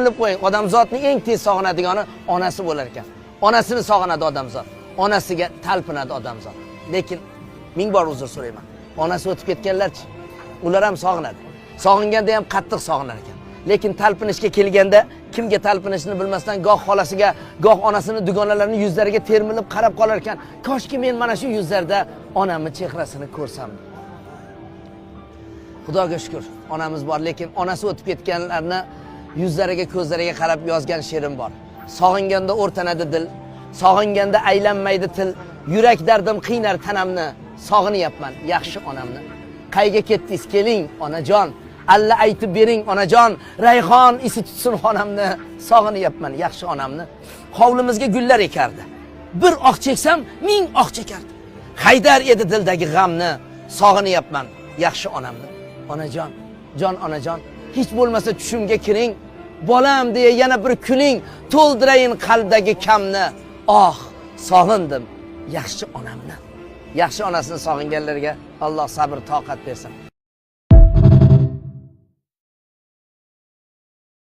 Bilib qo'ying, odamzodning eng tez sog'inadigani onasi bo'lar ekan. Onasini sog'inadi odamzod. Onasiga talpinadi odamzod. Lekin ming bor uzr so'rayman. Onasi o'tib ketganlarchi? Ular ham sog'inadi. Sog'inganda ham qattiq sog'inar ekan. Lekin talpinishga kelganda kimga talpinishni bilmasdan goh xolasiga, goh onasini dugonalarining yuzlariga termilib qarab qolar ekan. Koshki men mana shu yuzlarda onamning chehrasini ko'rsam. Xudoga shukr, onamiz bor, lekin onasi o'tib ketganlarni yuzlariga, ko'zlariga qarab yozgan she'rim bor. Sog'inganda o'rtanadi dil, sog'inganda aylanmaydi til, yurak dardim qiynar tanamni, sog'inyapman yaxshi onamni. Qayga ketdingiz keling onajon, alla aytib bering onajon, rayhon isi tutsin xonamni, sog'inyapman yaxshi onamni. Hovlimizga gullar ekardi. Bir oq cheksam, ming oq chekardi. Haydar edi dildagi g'amni, sog'inyapman yaxshi onamni. Onajon, jon onajon, hech bo'lmasa tushimga kiring, bolam deya yana bir kuning, to'ldirayin qalbdagi kamni. Oh, sog'indim yaxshi onamni. Yaxshi onasini sog'inganlarga Alloh sabr, toqat bersin.